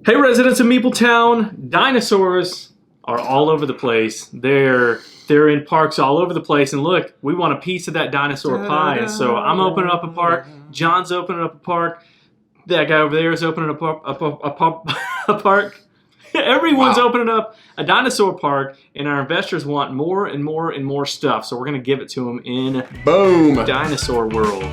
Hey, residents of Meepletown, dinosaurs are all over the place. They're in parks all over the place. And look, we want a piece of that dinosaur pie. And so I'm opening up a park. John's opening up a park. That guy over there is opening up a park. Everyone's opening up a dinosaur park, and our investors want more and more and more stuff. So we're going to give it to them in Boom! Dinosaur World.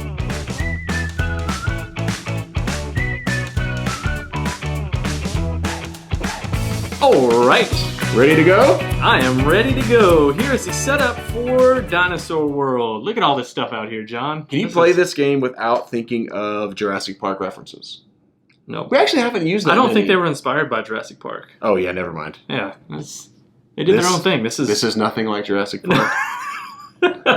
All right. Ready to go? I am ready to go. Here's the setup for Dinosaur World. Look at all this stuff out here, John. Can you play this game without thinking of Jurassic Park references? No. We actually haven't used that. I don't think they were inspired by Jurassic Park. Oh, yeah, never mind. Yeah. They did their own thing. This is nothing like Jurassic Park.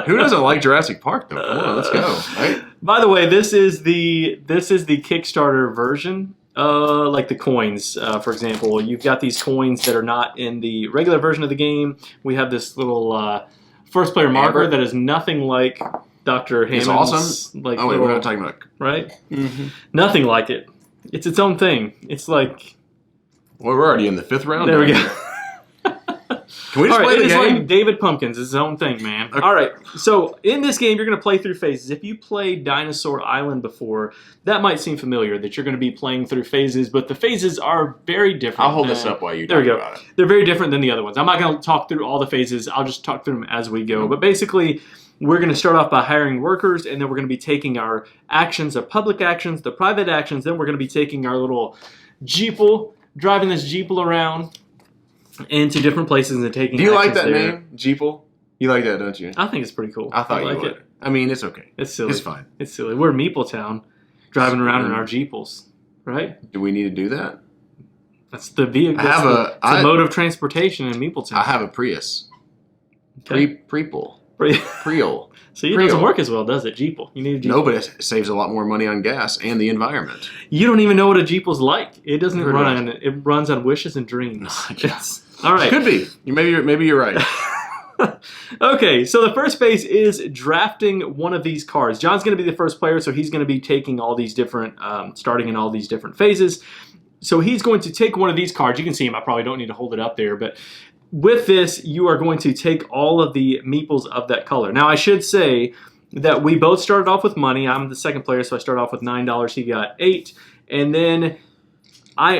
Who doesn't like Jurassic Park, though? Come on, let's go. Right? By the way, this is the Kickstarter version. Like the coins, for example. You've got these coins that are not in the regular version of the game. We have this little first player marker that is nothing like Dr. Hammond's. It's awesome. Like oh, wait, we're not talking about it. Right? Mm-hmm. Nothing like it. It's its own thing. It's like... Well, we're already in the 5th round. There we go. Can we just play the game? Like David Pumpkins is his own thing, man. Okay. All right. So in this game, you're going to play through phases. If you played Dinosaur Island before, that might seem familiar, that you're going to be playing through phases, but the phases are very different. I'll hold this up while you talk about it. They're very different than the other ones. I'm not going to talk through all the phases. I'll just talk through them as we go. But basically, we're going to start off by hiring workers, and then we're going to be taking our actions, our public actions, the private actions. Then we're going to be taking our little Jeeple, driving this Jeeple around into different places and taking. Do you like that name, Jeeple? You like that, don't you? I think it's pretty cool. I thought you would. It. I mean, it's okay. It's silly. It's fine. It's silly. We're Meepletown, driving around in our Jeeples, right? Do we need to do that? That's the vehicle. It's a mode of transportation in Meepletown. I have a Prius. Okay. Preple. See, it doesn't work as well, does it? Jeeple. You need a Jeeple. No, but it saves a lot more money on gas and the environment. You don't even know what a Jeeple's like. It doesn't run on. It runs on wishes and dreams. All right. Could be. Maybe you're right. Okay, so the first phase is drafting one of these cards. John's going to be the first player, so he's going to be taking all these different, starting in all these different phases. So he's going to take one of these cards. You can see him. I probably don't need to hold it up there, but with this, you are going to take all of the meeples of that color. Now, I should say that we both started off with money. I'm the second player, so I started off with $9. He got $8. And then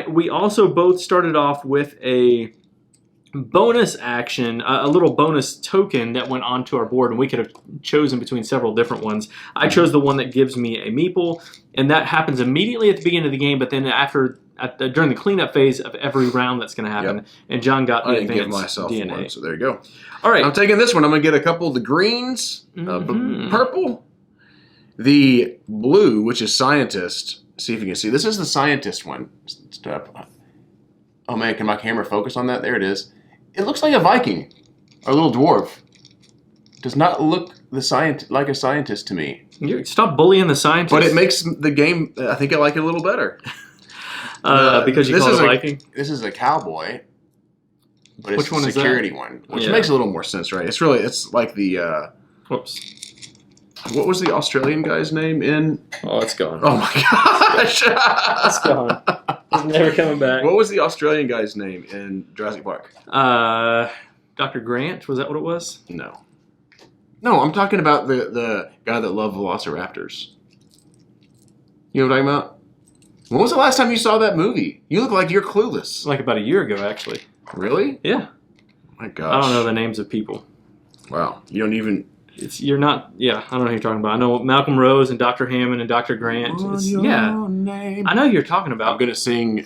we also both started off with a bonus action, a little bonus token that went onto our board, and we could have chosen between several different ones. I chose the one that gives me a meeple, and that happens immediately at the beginning of the game, but then during the cleanup phase of every round that's going to happen. Yep. And John got the advanced give myself DNA. One, so there you go. All right. I'm taking this one. I'm going to get a couple of the greens, purple, the blue, which is scientist. See if you can see. This is the scientist one. Oh, man, can my camera focus on that? There it is. It looks like a Viking, or a little dwarf. Does not look like a scientist to me. Stop bullying the scientist. But it makes the game, I think I like it a little better. Because you call it a Viking? This is a cowboy, but it's a security one, which makes a little more sense, right? It's like the... Whoops. What was the Australian guy's name in... Oh, it's gone. Oh, my gosh. It's gone. It's never coming back. What was the Australian guy's name in Jurassic Park? Dr. Grant? Was that what it was? No. No, I'm talking about the guy that loved velociraptors. You know what I'm talking about? When was the last time you saw that movie? You look like you're clueless. Like about a year ago, actually. Really? Yeah. My gosh. I don't know the names of people. Wow. You don't even... You're not... Yeah, I don't know who you're talking about. I know Malcolm Rose and Dr. Hammond and Dr. Grant. Name. I know who you're talking about. I'm going to sing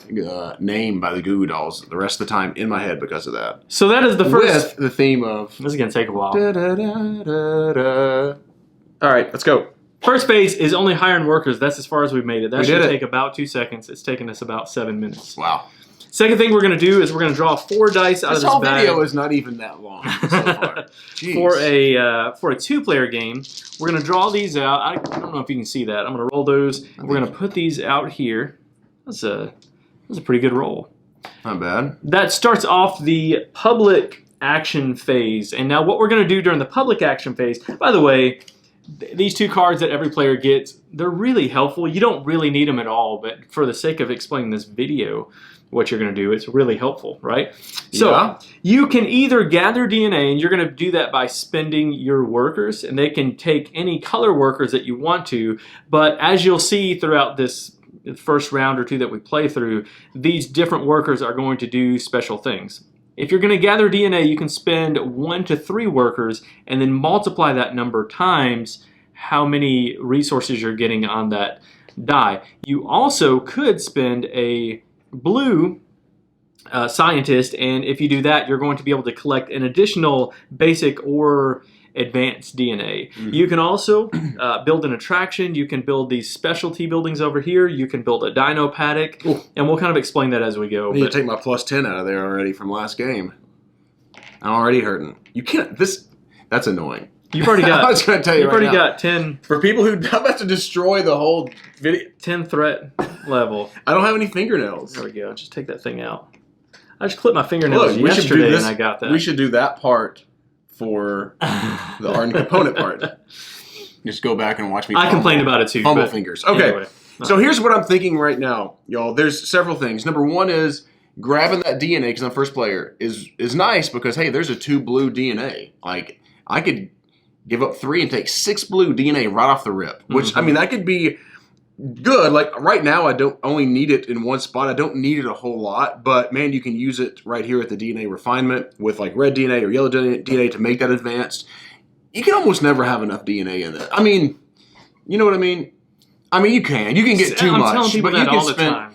Name by the Goo Goo Dolls the rest of the time in my head because of that. So that is the first... With the theme of... This is going to take a while. Da, da, da, da, da. All right, let's go. First phase is only hiring workers. That's as far as we've made it. That should take about 2 seconds. It's taken us about 7 minutes. Wow. Second thing we're going to do is we're going to draw 4 dice out of this bag. This whole video is not even that long so far. For a 2-player game, we're going to draw these out. I don't know if you can see that. I'm going to roll those. We're going to put these out here. That's a pretty good roll. Not bad. That starts off the public action phase. And now what we're going to do during the public action phase, by the way, these two cards that every player gets, they're really helpful. You don't really need them at all, but for the sake of explaining this video, what you're going to do, it's really helpful, right? So you can either gather DNA, and you're going to do that by spending your workers, and they can take any color workers that you want to, but as you'll see throughout this first round or two that we play through, these different workers are going to do special things. If you're going to gather DNA, you can spend 1 to 3 workers and then multiply that number times how many resources you're getting on that die. You also could spend a blue scientist, and if you do that, you're going to be able to collect an additional basic or advanced DNA. You can also build an attraction. You can build these specialty buildings over here. You can build a dino paddock, and we'll kind of explain that as we go. I need to take my +10 out of there already from last game. I'm already hurting. You can't. That's annoying. You've already got. I was going to tell you. You've right already now. got 10. For people who I'm about to destroy the whole video. 10 threat level. I don't have any fingernails. There we go. Just take that thing out. I just clipped my fingernails yesterday, and I got that. We should do that part for the art and component part. Just go back and watch me. I complained about it too. Fumble fingers. Okay. Anyway. So here's what I'm thinking right now, y'all. There's several things. Number one is grabbing that DNA because I'm first player is nice because hey, there's a 2 blue DNA. Like I could give up 3 and take 6 blue DNA right off the rip. Which I mean that could be good. Like right now, I don't only need it in one spot. I don't need it a whole lot, but man, you can use it right here at the DNA refinement with like red DNA or yellow DNA to make that advanced. You can almost never have enough DNA in there. I mean, you know what I mean? I mean, you can get too much, but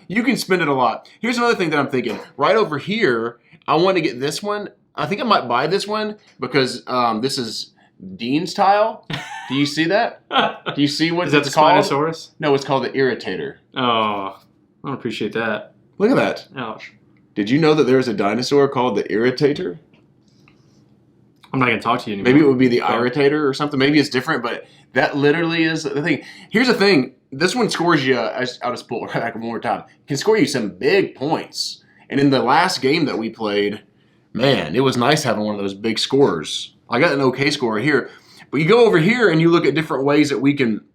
you can spend it a lot. Here's another thing that I'm thinking. Right over here, I want to get this one. I think I might buy this one because this is Dean's tile. Do you see that? Do you see what it's called? Spinosaurus? No, it's called the Irritator. Oh, I don't appreciate that. Look at that. Ouch. Did you know that there is a dinosaur called the Irritator? I'm not going to talk to you anymore. Maybe it would be the Irritator or something. Maybe it's different, but that literally is the thing. Here's the thing. This one scores you, I'll just pull it back one more time, can score you some big points. And in the last game that we played, man, it was nice having one of those big scores. I got an okay score here. But you go over here and you look at different ways that we can,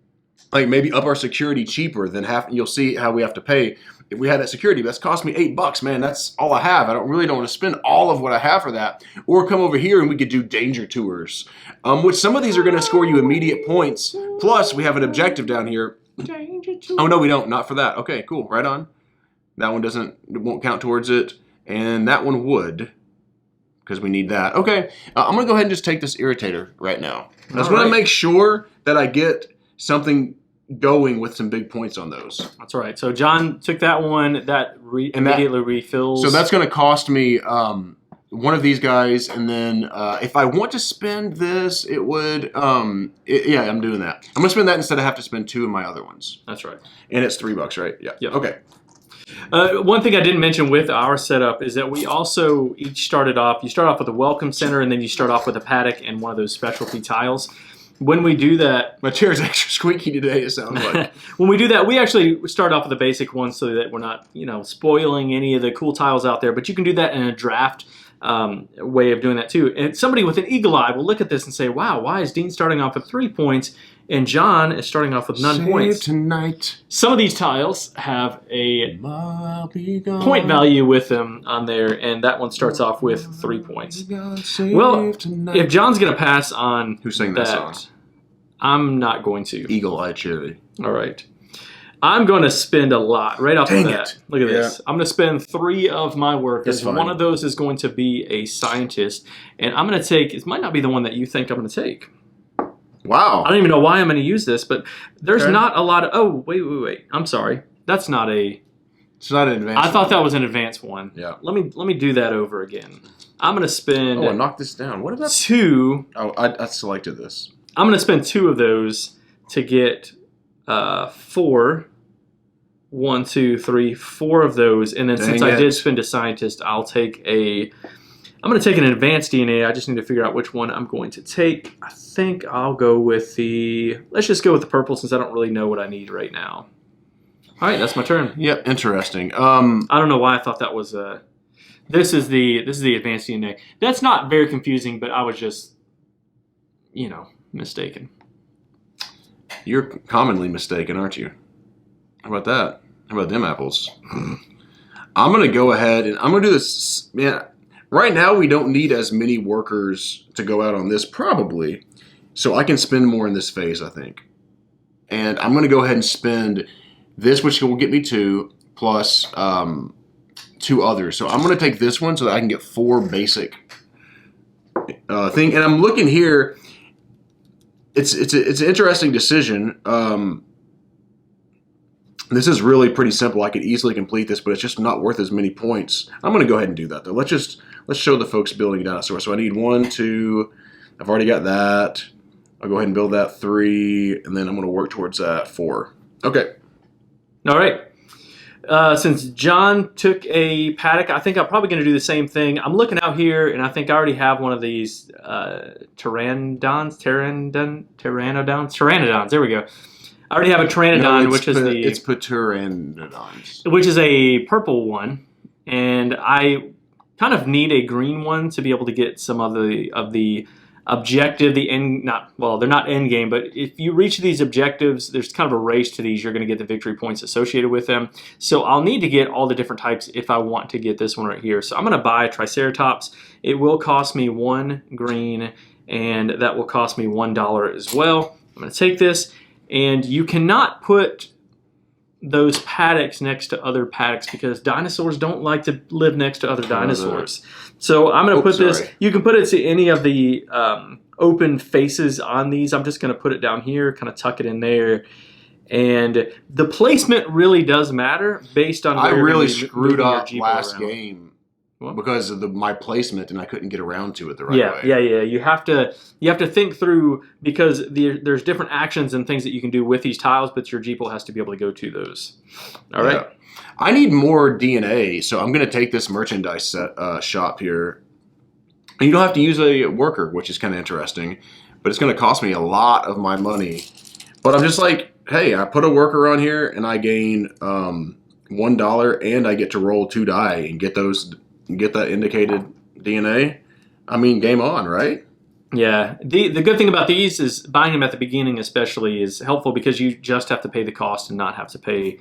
like maybe up our security cheaper than you'll see how we have to pay. If we had that security, that's cost me $8, man. That's all I have. I don't want to spend all of what I have for that. Or come over here and we could do danger tours, which some of these are going to score you immediate points. Plus, we have an objective down here. Oh, no, we don't. Not for that. Okay, cool. Right on. That one won't count towards it. And that one would, because we need that. Okay, I'm going to go ahead and just take this Irritator right now. I just want to make sure that I get something going with some big points on those. That's right. So John took that one. That immediately refills. So that's going to cost me one of these guys, and then if I want to spend this, it would. Yeah, I'm doing that. I'm going to spend that instead of have to spend 2 of my other ones. That's right. And it's $3, right? Yeah. Yep. Okay. One thing I didn't mention with our setup is that we also each started off. You start off with a welcome center, and then you start off with a paddock and one of those specialty tiles. When we do that, my chair's extra squeaky today. It sounds like. When we do that, we actually start off with the basic one so that we're not, spoiling any of the cool tiles out there. But you can do that in a draft way of doing that too. And somebody with an eagle eye will look at this and say, "Wow, why is Dean starting off with 3 points and John is starting off with none points?" Tonight. Some of these tiles have a point value with them on there, and that one starts off with 3 points. Well, if John's going to pass on who sang that song? I'm not going to. Eagle Eye Cherry. All right. I'm going to spend a lot right off the bat. Look at this. I'm going to spend 3 of my workers. One of those is going to be a scientist, and I'm going to take. It might not be the one that you think I'm going to take. Wow. I don't even know why I'm going to use this, but there's not a lot of... Oh, wait. I'm sorry. That's not a... It's not an advanced I thought that was an advanced one. Yeah. Let me do that over again. I'm going to spend... Oh, I knocked this down. What about... 2... Oh, I selected this. I'm going to spend 2 of those to get 4. 1, 2, 3, 4 of those. And then since I did spend a scientist, I'll take a... I'm going to take an advanced DNA. I just need to figure out which one I'm going to take. I think I'll go with the... Let's just go with the purple since I don't really know what I need right now. All right, that's my turn. Yep, interesting. I don't know why I thought that was... This is the advanced DNA. That's not very confusing, but I was just, mistaken. You're commonly mistaken, aren't you? How about that? How about them apples? I'm going to go ahead and I'm going to do this. Man, right now we don't need as many workers to go out on this probably. So I can spend more in this phase, I think. And I'm going to go ahead and spend this, which will get me 2, plus 2 others. So I'm going to take this one so that I can get 4 basic thing. And I'm looking here. It's an interesting decision. This is really pretty simple. I could easily complete this, but it's just not worth as many points. I'm going to go ahead and do that, though. Let's show the folks building a dinosaur. So I need 1, 2. I've already got that. I'll go ahead and build that 3, and then I'm going to work towards that 4. Okay. All right. Since John took a paddock, I think I'm probably going to do the same thing. I'm looking out here, and I think I already have one of these pteranodons. There we go. I already have a pteranodon, which is it's pteranodons, which is a purple one, and I kind of need a green one to be able to get some of the objective, they're not end game, but if you reach these objectives, there's kind of a race to these. You're going to get the victory points associated with them. So I'll need to get all the different types if I want to get this one right here. So I'm going to buy a Triceratops. It will cost me 1 green, and that will cost me $1 as well. I'm going to take this, and you cannot put those paddocks next to other paddocks because dinosaurs don't like to live next to other dinosaurs. So I'm going to put this, you can put it to any of the open faces on these. I'm just going to put it down here, kind of tuck it in there. And the placement really does matter based on where I really you're screwed up Jeep last around. game because of my placement, and I couldn't get around to it the right way. Yeah. You have to think through because there's different actions and things that you can do with these tiles, but your Jeep has to be able to go to those. All right. I need more DNA, so I'm going to take this merchandise shop here. And you don't have to use a worker, which is kind of interesting, but it's going to cost me a lot of my money. But I'm just like, hey, I put a worker on here, and I gain $1, and I get to roll 2 die and get that indicated DNA. I mean, game on, right? Yeah. The good thing about these is buying them at the beginning especially is helpful because you just have to pay the cost and not have to pay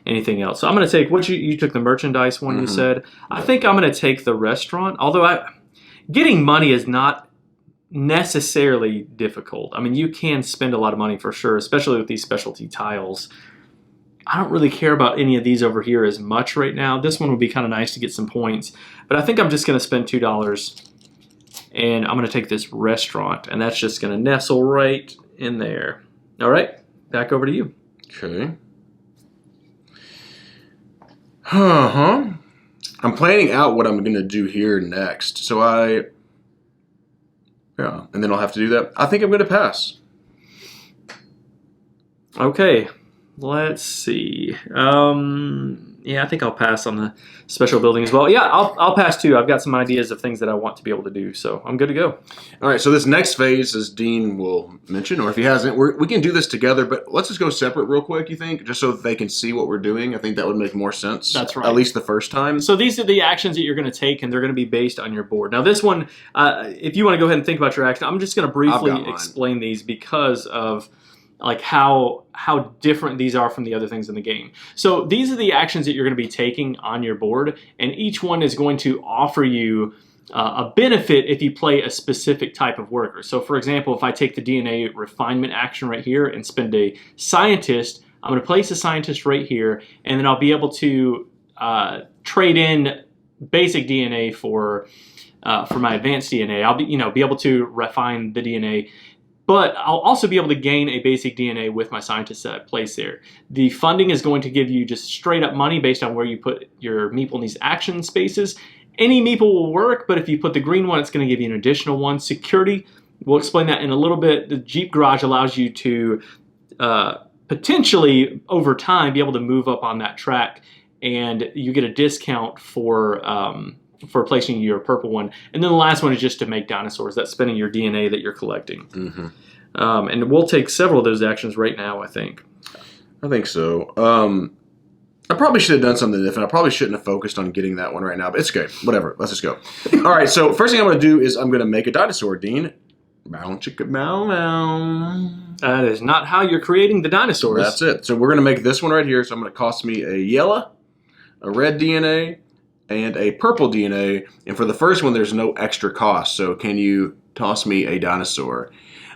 anything else. So I'm going to take what you took the merchandise one, you said. I think I'm going to take the restaurant, although getting money is not necessarily difficult. I mean, you can spend a lot of money for sure, especially with these specialty tiles. I don't really care about any of these over here as much right now. This one would be kind of nice to get some points, but I think I'm just going to spend $2 and I'm going to take this restaurant, and that's just going to nestle right in there. All right, back over to you. Okay. I'm planning out what I'm going to do here next. So and then I'll have to do that. I think I'm going to pass. Okay, let's see. Yeah, I think I'll pass on the special building as well. Yeah, I'll pass too. I've got some ideas of things that I want to be able to do, so I'm good to go. All right, so this next phase, as Dean will mention, or if he hasn't, we can do this together, but let's just go separate real quick, you think, just so that they can see what we're doing. I think that would make more sense. That's right. At least the first time. So these are the actions that you're going to take, and they're going to be based on your board. Now this one, if you want to go ahead and think about your action, I'm just going to briefly explain these because of like how different these are from the other things in the game. So these are the actions that you're going to be taking on your board, and each one is going to offer you a benefit if you play a specific type of worker. So for example, if I take the DNA refinement action right here and spend a scientist, I'm going to place a scientist right here, and then I'll be able to trade in basic DNA for my advanced DNA. I'll be able to refine the DNA. But I'll also be able to gain a basic DNA with my scientist that I place there. The funding is going to give you just straight up money based on where you put your meeple in these action spaces. Any meeple will work, but if you put the green one, it's going to give you an additional one. Security, we'll explain that in a little bit. The Jeep Garage allows you to potentially, over time, be able to move up on that track, and you get a discount for placing your purple one. And then the last one is just to make dinosaurs. That's spending your DNA that you're collecting. And we'll take several of those actions right now, I think. I think so. I probably should have done something different. I probably shouldn't have focused on getting that one right now, but it's okay. Whatever. Let's just go. All right, so first thing I'm going to do is I'm going to make a dinosaur, Dean. Bow chicka bow bow. That is not how you're creating the dinosaurs. That's it. So we're going to make this one right here. So I'm going to cost me a yellow, a red DNA, and a purple DNA. And for the first one, there's no extra cost. So can you toss me a dinosaur?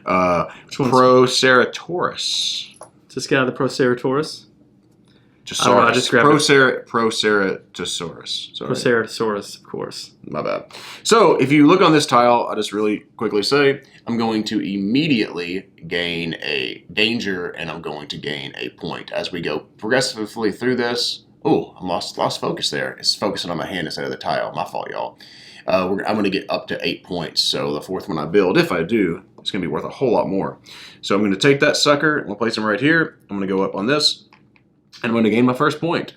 Proceratops. Just get out of the Proceratops. I just grabbed Proceratosaurus. Sorry. Proceratosaurus, of course. My bad. So if you look on this tile, I'll just really quickly say, I'm going to immediately gain a danger and I'm going to gain a point. As we go progressively through this, oh, I lost focus there. It's focusing on my hand instead of the tile. My fault, y'all. I'm going to get up to 8 points. So the fourth one I build, if I do, it's going to be worth a whole lot more. So I'm going to take that sucker, I'm going to place him right here. I'm going to go up on this. And I'm going to gain my first point.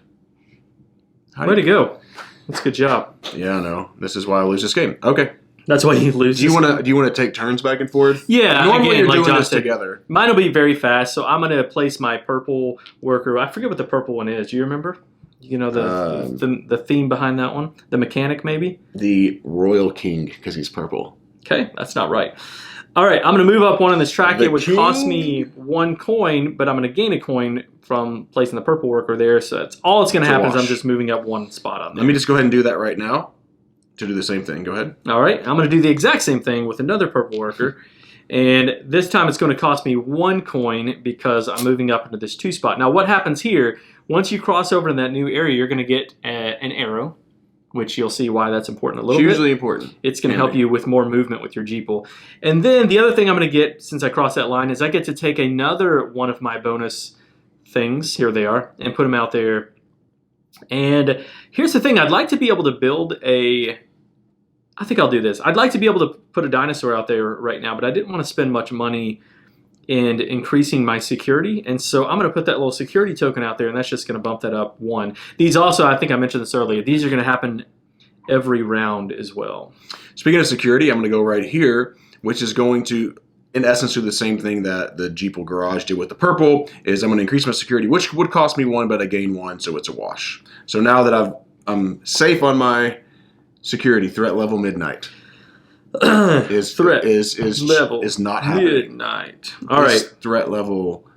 Way to go. That's a good job. Yeah, I know. This is why I lose this game. Okay. That's why you lose. Do you want to take turns back and forth? Yeah. Normally again, you're like doing John this said, together. Mine will be very fast, so I'm going to place my purple worker. I forget what the purple one is. Do you remember? You know the theme behind that one? The mechanic, maybe? The Royal King, because he's purple. Okay, that's not right. All right, I'm going to move up one on this track. It would cost me 1 coin, but I'm going to gain a coin from placing the purple worker there. So that's all that's going to happen is I'm just moving up one spot on there. Let me just go ahead and do that right now to do the same thing. Go ahead. All right, I'm going to do the exact same thing with another purple worker. And this time it's going to cost me 1 coin because I'm moving up into this 2 spot. Now what happens here, once you cross over in that new area, you're going to get an arrow, which you'll see why that's important a little bit. Hugely important. It's going to help you with more movement with your Jeeple. And then the other thing I'm going to get, since I crossed that line, is I get to take another one of my bonus things, here they are, and put them out there. And here's the thing, I'd like to be able to build I think I'll do this. I'd like to be able to put a dinosaur out there right now, but I didn't want to spend much money in increasing my security. And so I'm going to put that little security token out there, and that's just going to bump that up 1. These also, I think I mentioned this earlier, these are going to happen every round as well. Speaking of security, I'm going to go right here, which is going to, in essence, do the same thing that the Jeeple Garage did with the purple, is I'm going to increase my security, which would cost me 1, but I gain 1, so it's a wash. So now that I'm safe on my security, threat level midnight is not happening. Midnight. All right. Threat level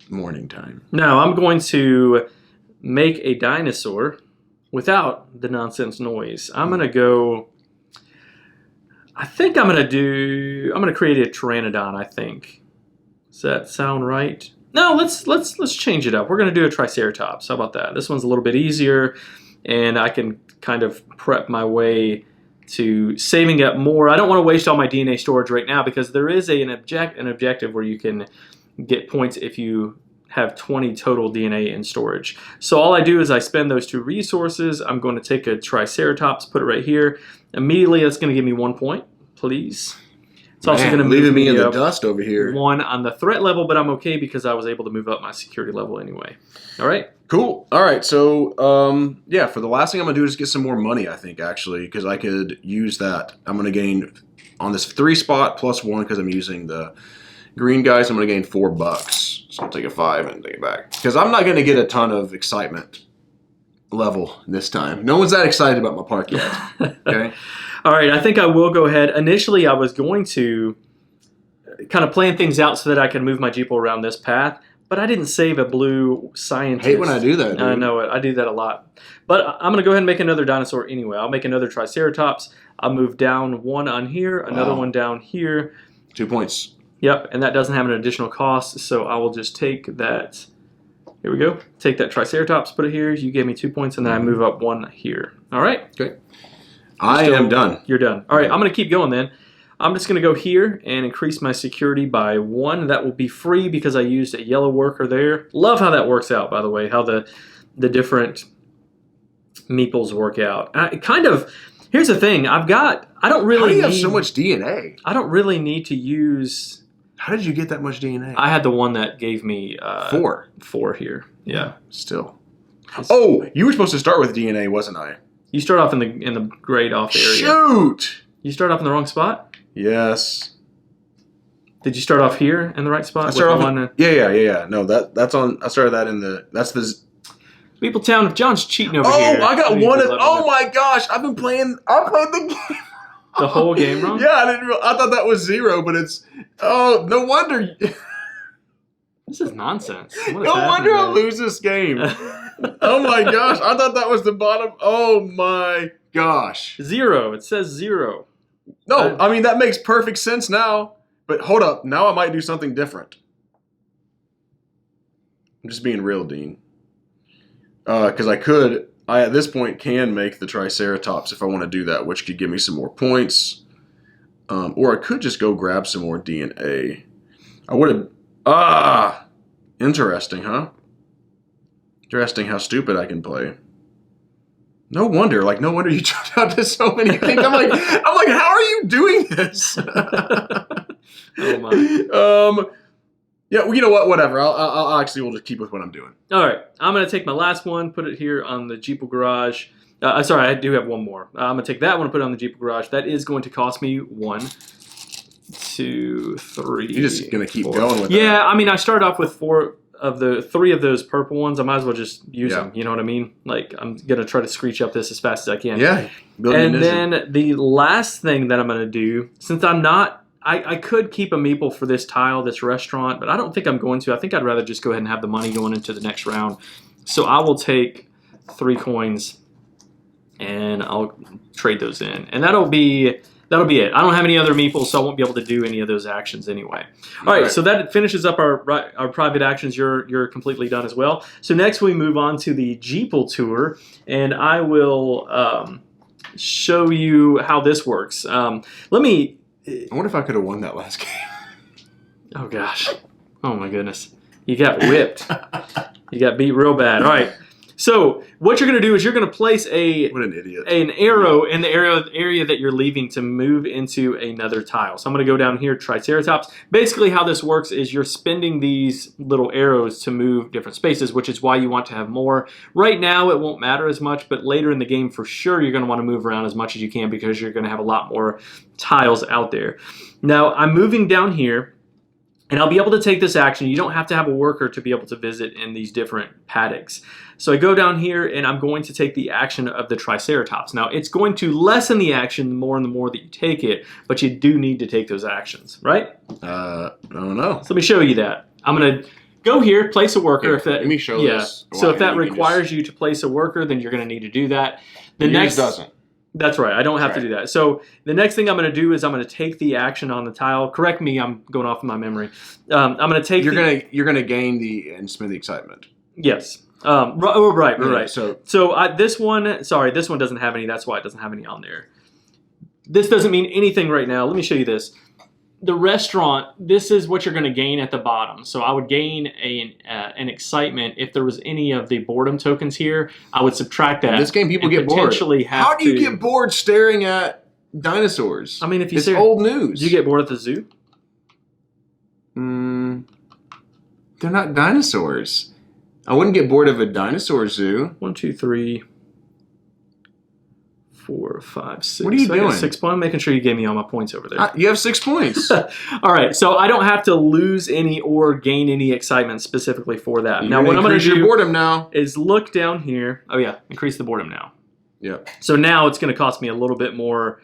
morning time. Now I'm going to make a dinosaur without the nonsense noise. I'm going to go. I think I'm going to create a Pteranodon, I think. Does that sound right? No, let's change it up. We're going to do a Triceratops. How about that? This one's a little bit easier, and I can kind of prep my way to saving up more. I don't want to waste all my DNA storage right now because there is an objective where you can get points if you have 20 total DNA in storage. So all I do is I spend those 2 resources. I'm going to take a Triceratops, put it right here. Immediately, that's going to give me 1 point, please. It's also going to leave me in the dust over here. 1 on the threat level, but I'm okay because I was able to move up my security level anyway. All right. Cool. All right. So, yeah, for the last thing I'm going to do is get some more money, I think, actually, because I could use that. I'm going to gain on this 3 spot plus 1 because I'm using the green guys. I'm going to gain $4. So I'll take a 5 and take it back because I'm not going to get a ton of excitement level this time. No one's that excited about my park yet. Okay. All right. I think I will go ahead. Initially, I was going to kind of plan things out so that I can move my Jeeple around this path. But I didn't save a blue scientist. I hate when I do that, dude. I know it. I do that a lot. But I'm going to go ahead and make another dinosaur anyway. I'll make another Triceratops. I'll move down 1 on here, another one down here. 2 points. Yep, and that doesn't have an additional cost, so I will just take that. Here we go. Take that Triceratops, put it here. You gave me 2 points, and then I move up 1 here. All right? Okay. I am done. You're done. All right, I'm going to keep going then. I'm just going to go here and increase my security by 1. That will be free because I used a yellow worker there. Love how that works out, by the way, how the different meeples work out. Here's the thing. I don't really How do you have so much DNA? I don't really need to use. How did you get that much DNA? I had the one that gave me 4. 4 here. Yeah. Still. Oh, you were supposed to start with DNA, wasn't I? You start off in the grayed off area. Shoot! You start off in the wrong spot? Yes. Did you start off here in the right spot? I started off. Yeah. No, that's on. I started that in the. That's the. Peopletown, if John's cheating over here. Oh, I got one. Oh my gosh! I played the game. The whole game wrong? Yeah, I thought that was 0, but it's... Oh, no wonder... This is nonsense. What is No wonder I happening lose this game. Oh my gosh, I thought that was the bottom. Oh my gosh. 0. It says 0. No, I mean, that makes perfect sense now. But hold up, now I might do something different. I'm just being real, Dean. Because I at this point can make the Triceratops if I want to do that, which could give me some more points. Or I could just go grab some more DNA. I would have... Interesting, huh? Interesting how stupid I can play. No wonder you jumped out to so many things. I'm like, how are you doing this? Oh my. Yeah, well, you know what? Whatever. I'll actually will just keep with what I'm doing. All right, I'm gonna take my last one, put it here on the Jeep Garage. Sorry, I do have one more. I'm gonna take that one and put it on the Jeep Garage. That is going to cost me 1, 2, 3. You're just gonna keep going with that. Yeah, I mean, I started off with 4 of the 3 of those purple ones. I might as well just use them. You know what I mean? Like, I'm gonna try to screech up this as fast as I can. Yeah. And then the last thing that I'm gonna do, since I'm not, I could keep a meeple for this tile, this restaurant, but I don't think I'm going to. I think I'd rather just go ahead and have the money going into the next round. So I will take 3 coins and I'll trade those in, and that'll be it. I don't have any other meeples, so I won't be able to do any of those actions anyway. All right, so that finishes up our private actions. You're completely done as well. So next we move on to the Jeeple tour, and I will show you how this works. I wonder if I could have won that last game. Oh gosh! Oh my goodness! You got whipped. You got beat real bad. All right. So what you're going to do is you're going to place What an idiot. an arrow in the area that you're leaving to move into another tile. So I'm going to go down here, Triceratops. Basically how this works is you're spending these little arrows to move different spaces, which is why you want to have more. Right now it won't matter as much, but later in the game for sure you're going to want to move around as much as you can because you're going to have a lot more tiles out there. Now I'm moving down here, and I'll be able to take this action. You don't have to have a worker to be able to visit in these different paddocks. So I go down here and I'm going to take the action of the Triceratops. Now it's going to lessen the action the more that you take it, but you do need to take those actions, right? I don't know. So let me show you that. I'm going to go here, place a worker. Here, if that, let me show this. So if that requires you to place a worker, then you're going to need to do that. The next doesn't. That's right. I don't have to do that. So the next thing I'm going to do is I'm going to take the action on the tile. Correct me. I'm going off of my memory. I'm going to take. You're gonna gain and spend the excitement. Yes. Right. So this one. Sorry, this one doesn't have any. That's why it doesn't have any on there. This doesn't mean anything right now. Let me show you this. The restaurant, this is what you're going to gain at the bottom. So I would gain an excitement if there was any of the boredom tokens here. I would subtract that. In this game, people get bored. How do you get bored staring at dinosaurs? I mean, if you it's old news. Do you get bored at the zoo? They're not dinosaurs. I wouldn't get bored of a dinosaur zoo. 1, 2, 3, 4, 5, 6. What are you doing? 6 points. I'm making sure you gave me all my points over there. You have 6 points. All right, so I don't have to lose any or gain any excitement specifically for that. Now, what I'm going to do your boredom now is look down here. Oh yeah, increase the boredom now. Yeah. So now it's going to cost me a little bit more.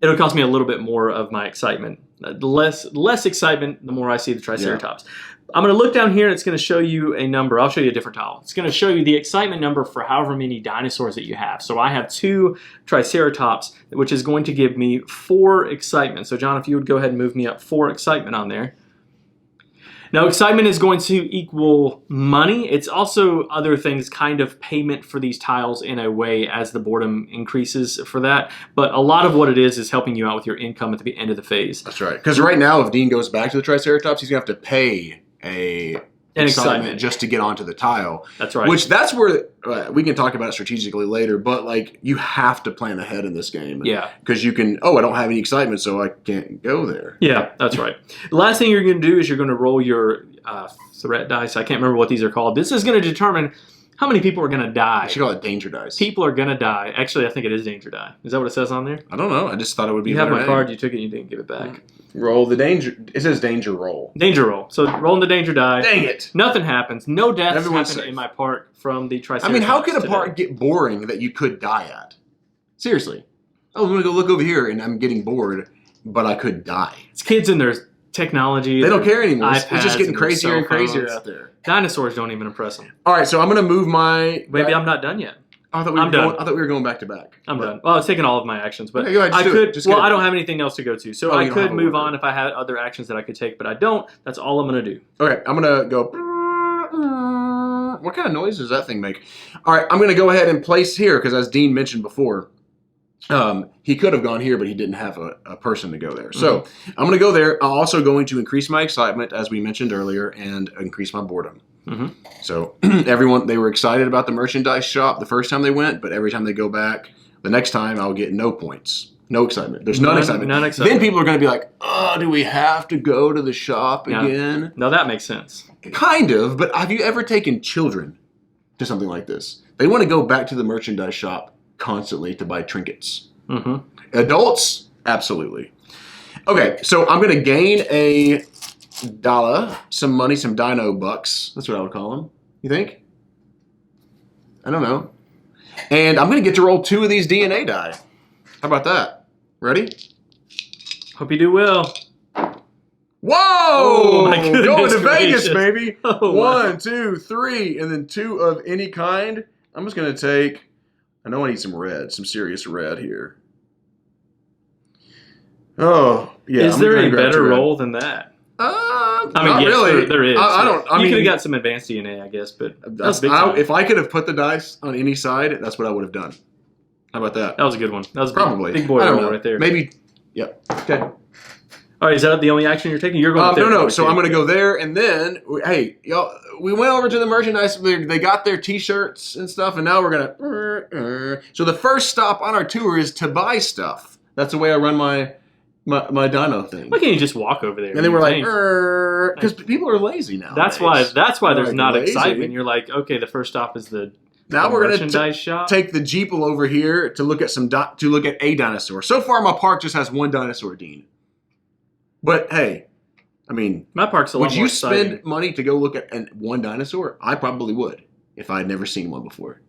It'll cost me a little bit more of my excitement. Less excitement the more I see the Triceratops. Yeah. I'm going to look down here and it's going to show you a number. I'll show you a different tile. It's going to show you the excitement number for however many dinosaurs that you have. So I have 2 Triceratops, which is going to give me 4 excitement. So John, if you would go ahead and move me up 4 excitement on there. Now, excitement is going to equal money. It's also other things, kind of payment for these tiles in a way as the boredom increases for that. But a lot of what it is helping you out with your income at the end of the phase. That's right. Because right now, if Dean goes back to the Triceratops, he's going to have to pay an excitement just to get onto the tile. That's right. Which that's where we can talk about it strategically later, but like you have to plan ahead in this game. Yeah. Because you can, I don't have any excitement, so I can't go there. Yeah, that's right. The last thing you're going to do is you're going to roll your threat dice. I can't remember what these are called. This is going to determine how many people are going to die. You should call it danger dice. People are going to die. Actually, I think it is danger die. Is that what it says on there? I don't know. I just thought it would be. You have my card. You took it. You didn't give it back. Roll the danger. It says danger roll. Danger roll. So rolling the danger die. Dang it! Nothing happens. No deaths Everyone's happen safe. in my park from the Triceratops. I mean, how could a park get boring that you could die at? Seriously. oh, I'm going to go look over here, and I'm getting bored, but I could die. It's kids and their technology. They don't care anymore. It's iPads just getting and crazier and cell phones. crazier out there. Dinosaurs don't even impress them. All right, so I'm going to move my... Maybe I'm not done yet. I thought we were going back to back. I'm done. Well, I was taking all of my actions, but okay, go ahead, I could. Just I don't have anything else to go to, so I you don't could have a move worker. on if I had other actions that I could take, but I don't. That's all I'm going to do. Okay, I'm going to go... What kind of noise does that thing make? All right, I'm going to go ahead and place here, because as Dean mentioned before, he could have gone here, but he didn't have a person to go there. So I'm going to go there. I'm also going to increase my excitement, as we mentioned earlier, and increase my boredom. So everyone, they were excited about the merchandise shop the first time they went, but every time they go back, the next time I'll get no points. No excitement. There's none excitement. None excitement. Then people are going to be like, oh, do we have to go to the shop again? No, that makes sense. Kind of, but have you ever taken children to something like this? They want to go back to the merchandise shop constantly to buy trinkets. Adults, absolutely. Okay, so I'm going to gain a dollar, some money, some dino bucks. That's what I would call them. You think? I don't know. And I'm going to get to roll 2 of these DNA die. How about that? Ready? Hope you do well. Whoa! Oh, my goodness Going to gracious. Vegas, baby. Oh, wow. 1, 2, 3, and then 2 of any kind. I'm just going to take... I know I need some red, some serious red here. Oh, yeah. Is there a better roll than that? I mean, not yes, really. There is. You could have got some advanced DNA, I guess, but if I could have put the dice on any side, that's what I would have done. How about that? That was a good one. That was Probably big boy I don't roll know. right there. Maybe. Yep. Okay. All right, is that the only action you're taking? You're going. No. So I'm going to go there, and then hey, y'all. We went over to the merchandise. They got their T-shirts and stuff, and now we're gonna. So the first stop on our tour is to buy stuff. That's the way I run my dino thing. Why can't you just walk over there? And then we're like, because people are lazy now. That's why there's like not lazy. excitement. You're like, okay, the first stop is the we're merchandise shop. Take the Jeeple over here to look at a dinosaur. So far, my park just has one dinosaur, Dean. But hey, I mean, my park's a lot would more you exciting. spend money to go look at one dinosaur? I probably would if I had never seen one before,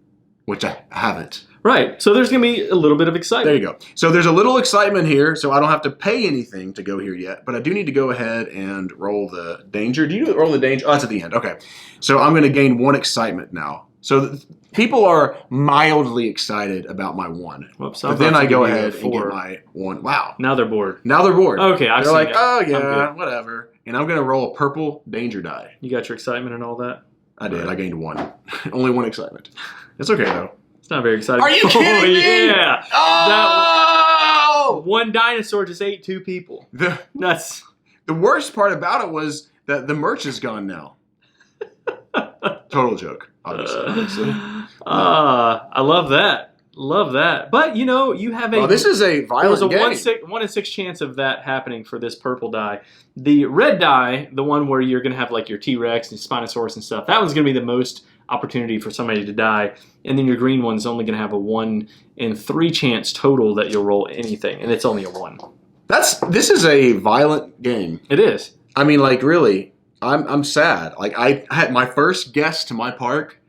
which I haven't. Right. So there's going to be a little bit of excitement. There you go. So there's a little excitement here, so I don't have to pay anything to go here yet, but I do need to go ahead and roll the danger. Do you roll the danger? Oh, that's at the end. Okay. So I'm going to gain 1 excitement now. So people are mildly excited about my 1. Whoops, but then I go ahead and get my 1. Wow. Now they're bored. Now they're bored. Okay, They're like, that. oh, yeah, whatever. And I'm going to roll a purple danger die. You got your excitement and all that? I did. I gained 1. Only 1 excitement. It's okay, though. It's not very exciting. Are you kidding me? Yeah. Oh! That one dinosaur just ate 2 people. That's the worst part about it was that the merch is gone now. Total joke, obviously. I love that. Love that. But you know, you have a. Oh, this is a violent There's a game. 1 in 6 chance of that happening for this purple die. The red die, the one where you're going to have like your T-Rex and Spinosaurus and stuff, that one's going to be the most opportunity for somebody to die. And then your green one's only going to have a 1 in 3 chance total that you'll roll anything, and it's only a 1. This is a violent game. It is. I mean, like, really, I'm sad. Like, I had my first guest to my park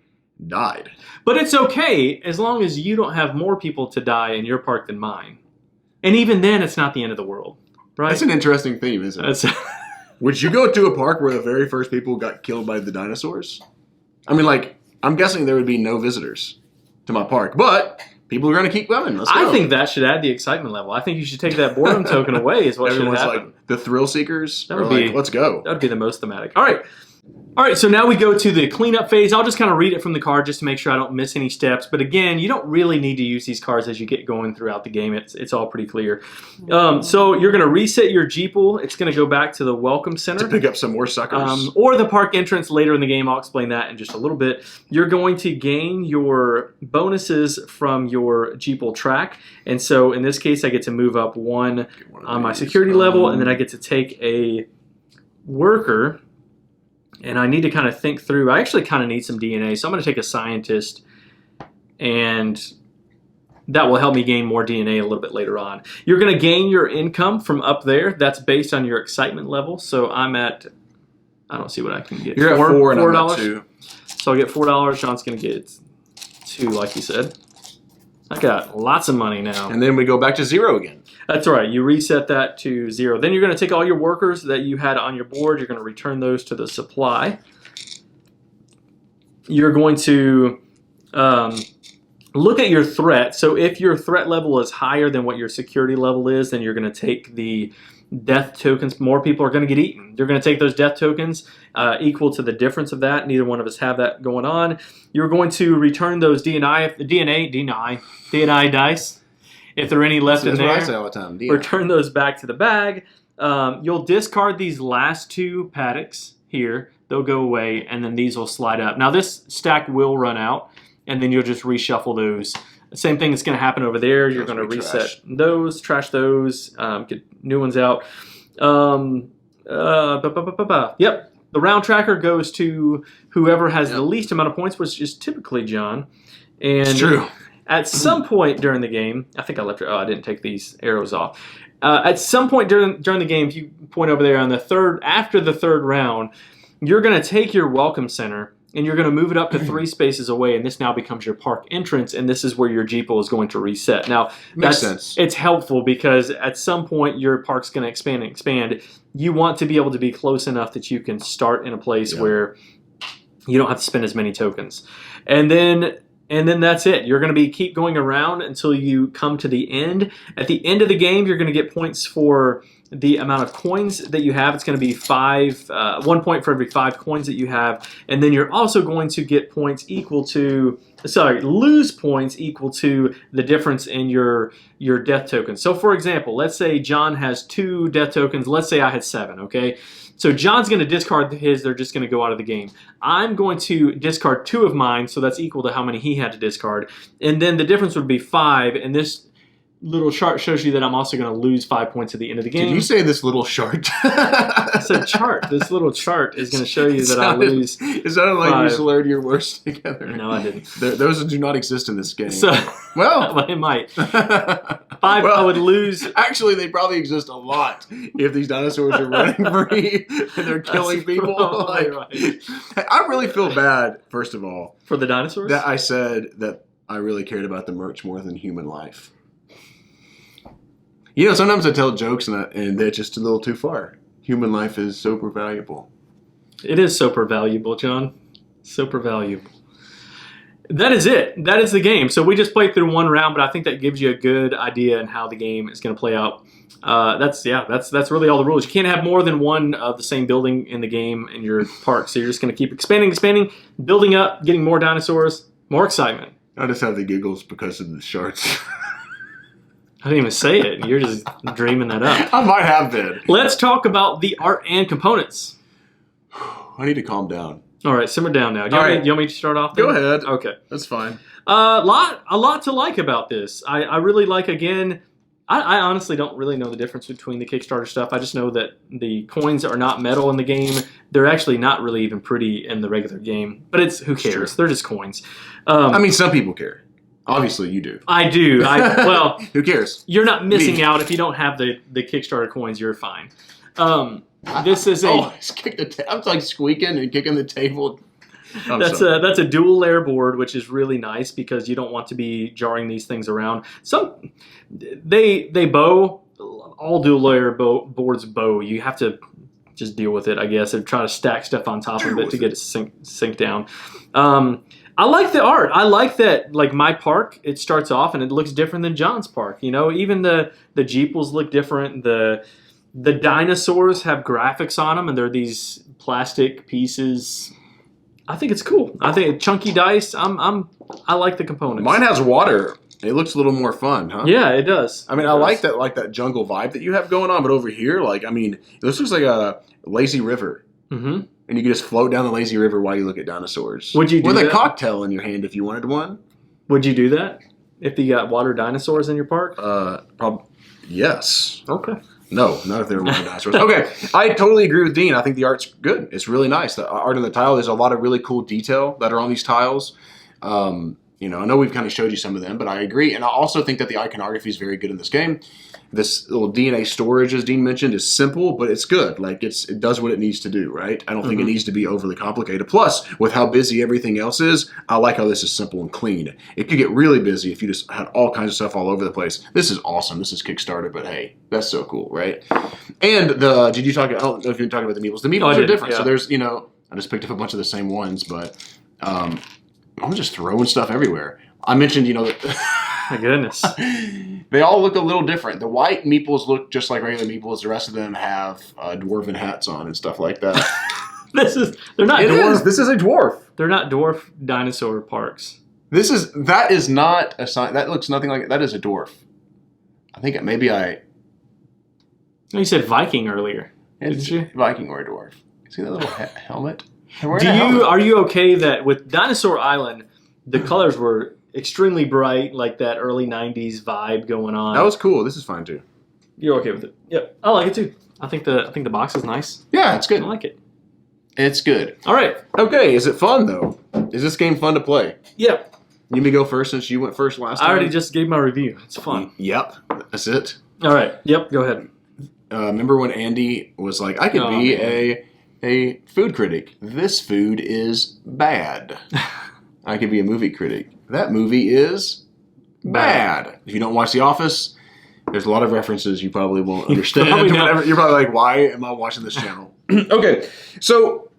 died. But it's okay as long as you don't have more people to die in your park than mine. And even then, it's not the end of the world, right? That's an interesting theme, isn't it? Would you go to a park where the very first people got killed by the dinosaurs? I mean, like, I'm guessing there would be no visitors to my park, but people are going to keep coming. Let's go. I think that should add the excitement level. I think you should take that boredom token away is what should happen. Everyone's like, the thrill seekers That are would be- like, let's go. That would be the most thematic. All right, so now we go to the cleanup phase. I'll just kind of read it from the card just to make sure I don't miss any steps. But again, you don't really need to use these cards as you get going throughout the game. It's all pretty clear. So you're going to reset your Jeeple. It's going to go back to the Welcome Center. To pick up some more suckers. Or the park entrance later in the game. I'll explain that in just a little bit. You're going to gain your bonuses from your Jeeple track. And so in this case, I get to move up 1 on my security level, and then I get to take a worker. And I need to kind of think through. I actually kind of need some DNA, so I'm going to take a scientist, and that will help me gain more DNA a little bit later on. You're going to gain your income from up there. That's based on your excitement level. So I'm at, I don't see what I can get. You're at 4 and I'm at 2. So I'll get $4. John's going to get 2, like you said. I got lots of money now. And then we go back to 0 again. That's right. You reset that to 0. Then you're going to take all your workers that you had on your board. You're going to return those to the supply. You're going to look at your threat. So if your threat level is higher than what your security level is, then you're going to take the death tokens. More people are going to get eaten. You're going to take those death tokens equal to the difference of that. Neither one of us have that going on. You're going to return those DNI dice. If there are any left in there, what I say all the time. return those back to the bag. You'll discard these last 2 paddocks here. They'll go away, and then these will slide up. Now this stack will run out, and then you'll just reshuffle those. Same thing is going to happen over there. You're going to reset those, trash those, get new ones out. Yep. The round tracker goes to whoever has the least amount of points, which is typically John. And it's true. At some point during the game, I think I left. Oh, I didn't take these arrows off. At some point during the game, if you point over there on the after the third round, you're going to take your welcome center and you're going to move it up to 3 spaces away, and this now becomes your park entrance, and this is where your Jeeple is going to reset. Now, makes sense. It's helpful because at some point your park's going to expand and expand. You want to be able to be close enough that you can start in a place where you don't have to spend as many tokens. And then that's it. You're going to keep going around until you come to the end. At the end of the game, you're going to get points for the amount of coins that you have. It's going to be 1 point for every 5 coins that you have. And then you're also going to get points lose points equal to the difference in your death tokens. So for example, let's say John has 2 death tokens. Let's say I had 7, okay? So John's going to discard his. They're just going to go out of the game. I'm going to discard 2 of mine, so that's equal to how many he had to discard. And then the difference would be 5, and this little chart shows you that I'm also going to lose 5 points at the end of the game. Did you say this little chart? It's a chart. This little chart is going to show you that I lose. It sounded like you slurred your words together. No, I didn't. Those do not exist in this game. So, well, it might. 5, I would lose. Actually, they probably exist a lot if these dinosaurs are running free and they're killing people. Right. I really feel bad, first of all. For the dinosaurs? That I said that I really cared about the merch more than human life. You know, sometimes I tell jokes and they're just a little too far. Human life is super valuable. It is super valuable, John. Super valuable. That is it. That is the game. So we just played through 1 round, but I think that gives you a good idea on how the game is going to play out. That's really all the rules. You can't have more than 1 of the same building in the game in your park. So you're just going to keep expanding, building up, getting more dinosaurs, more excitement. I just have the giggles because of the sharks. I didn't even say it. You're just dreaming that up. I might have been. Let's talk about the art and components. I need to calm down. All right, simmer down now. Do you want me to start off then? Go ahead. Okay. That's fine. A lot to like about this. I really like, again, I honestly don't really know the difference between the Kickstarter stuff. I just know that the coins are not metal in the game. They're actually not really even pretty in the regular game. But who cares? Sure. They're just coins. I mean, some people care. Obviously, you do. I do. Well, who cares? You're not missing out if you don't have the Kickstarter coins. You're fine. This is I'm like squeaking and kicking the table. That's a dual layer board, which is really nice because you don't want to be jarring these things around. They bow. All dual layer boards bow. You have to just deal with it, I guess, and try to stack stuff on top of it to get it sink down. I like the art. I like that, like my park, it starts off and it looks different than John's park. You know, even the Jeeples look different. The dinosaurs have graphics on them, and they're these plastic pieces. I think it's cool. I think chunky dice. I like the components. Mine has water. It looks a little more fun, huh? Yeah, it does. I mean, I like that jungle vibe that you have going on, but over here, this looks like a lazy river. Mm-hmm. And you can just float down the lazy river while you look at dinosaurs. Would you do with that? a cocktail in your hand if you wanted one? Would you do that if you got water dinosaurs in your park? Yes. Okay. No, not if they were water dinosaurs. Okay, I totally agree with Dean. I think the art's good. It's really nice. The art on the tile, there's a lot of really cool detail that are on these tiles. And I know we've kind of showed you some of them, but I agree. And I also think that the iconography is very good in this game. This little DNA storage, as Dean mentioned, is simple, but it's good. Like it does what it needs to do, right? I don't think it needs to be overly complicated. Plus, with how busy everything else is, I like how this is simple and clean. It could get really busy if you just had all kinds of stuff all over the place. This is awesome. This is Kickstarter, but hey, that's so cool, right? And did you talk? I don't know if you talked about the meeples. The meeples are different. Yeah. So there's, I just picked up a bunch of the same ones, but I'm just throwing stuff everywhere. I mentioned, my goodness. They all look a little different. The white meeples look just like regular meeples. The rest of them have dwarven hats on and stuff like that. They're not dwarf. This is a dwarf. They're not dwarf dinosaur parks. That is not a sign. That looks nothing like it. That is a dwarf. I think maybe No, you said Viking earlier. Didn't you? Viking or a dwarf. See that little helmet? Are you okay that with Dinosaur Island, the colors were extremely bright, like that early 90s vibe going on? That was cool. This is fine too. You're okay with it? Yep. I like it too. I think the box is nice. Yeah, it's good. I like it. It's good. All right. Okay, is it fun though? Is this game fun to play? Yep. You may go first since you went first last time. I already just gave my review. It's fun. Yep. That's it. All right. Yep. Go ahead. Remember when Andy was like, I could be a food critic. This food is bad. I could be a movie critic. That movie is bad. If you don't watch The Office, there's a lot of references you probably won't understand. You're probably like, why am I watching this channel? Okay, so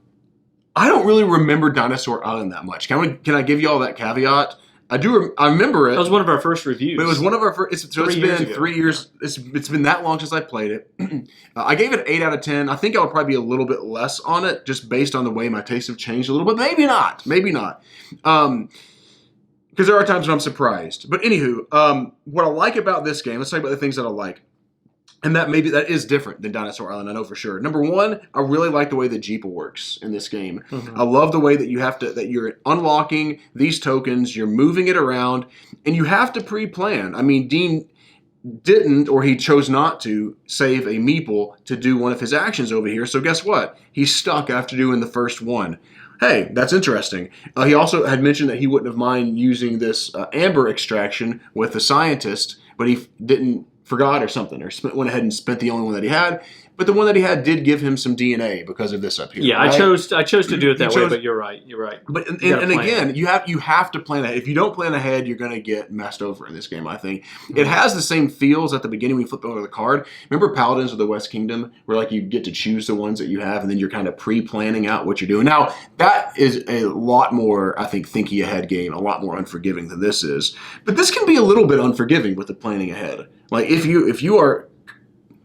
I don't really remember Dinosaur Island that much. Can I give you all that caveat? I do. I remember it. That was one of our first reviews. But it was one of our first. It's been 3 years. It's been that long since I played it. I gave it an 8 out of 10. I think I'll probably be a little bit less on it, just based on the way my tastes have changed a little bit. Maybe not. Maybe not. Because there are times when I'm surprised. But anywho, what I like about this game. Let's talk about the things that I like. And that is different than Dinosaur Island, I know for sure. Number one, I really like the way the Jeep works in this game. I love the way that you're unlocking these tokens, you're moving it around, and you have to pre-plan. I mean, Dean didn't, or he chose not to, save a meeple to do one of his actions over here. So guess what? He's stuck after doing the first one. Hey, that's interesting. He also had mentioned that he wouldn't have mind using this amber extraction with the scientist, but he forgot or something, or went ahead and spent the only one that he had. But the one that he had did give him some DNA because of this up here. Yeah, right? I chose to do it that way, but you're right. You're right. But and again, you have to plan ahead. If you don't plan ahead, you're going to get messed over in this game, I think. It has the same feels at the beginning when you flip over the card. Remember Paladins of the West Kingdom, where like you get to choose the ones that you have, and then you're kind of pre-planning out what you're doing. Now, that is a lot more, I think, thinky ahead game, a lot more unforgiving than this is. But this can be a little bit unforgiving with the planning ahead. Like if you are...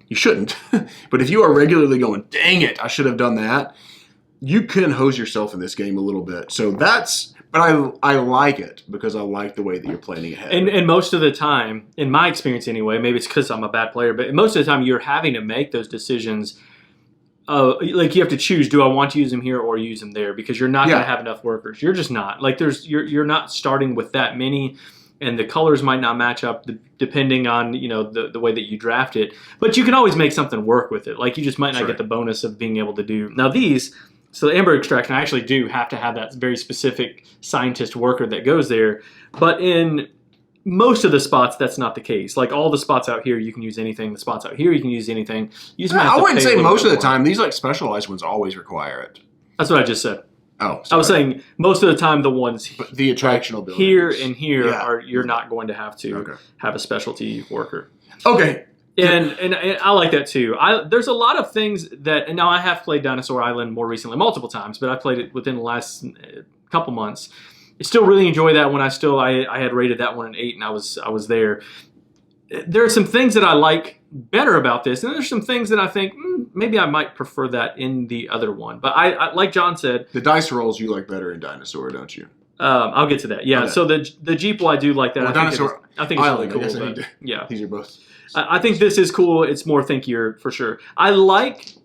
You shouldn't. But if you are regularly going, dang it, I should have done that, you can hose yourself in this game a little bit. So but I like it because I like the way that you're planning ahead. And most of the time, in my experience anyway, maybe it's because I'm a bad player, but most of the time you're having to make those decisions. Like you have to choose, do I want to use them here or use them there? Because you're not going to have enough workers. You're just not. Like you're not starting with that many. And the colors might not match up depending on the way that you draft it. But you can always make something work with it. Like you just might not get the bonus of being able to do. Now so the amber extraction, I actually do have to have that very specific scientist worker that goes there. But in most of the spots, that's not the case. Like all the spots out here, you can use anything. The spots out here, you can use anything. I wouldn't say most of the time. These like specialized ones always require it. That's what I just said. Oh, sorry. I was saying most of the time the ones the attractional buildings here and here you're not going to have to have a specialty worker. Okay. And I like that too. There's a lot of things that, and now I have played Dinosaur Island more recently, multiple times, but I played it within the last couple months. I still really enjoy that one. I had rated that one an 8 and I was there. There are some things that I like better about this, and there's some things that I think maybe I might prefer that in the other one. But I like John said, the dice rolls you like better in Dinosaur, don't you? I'll get to that. Yeah. Okay. So the Jeeple I do like that. Well, Dinosaur. I think it's really cool. But, yeah. These are both. I think this is cool. It's more thinkier for sure. I like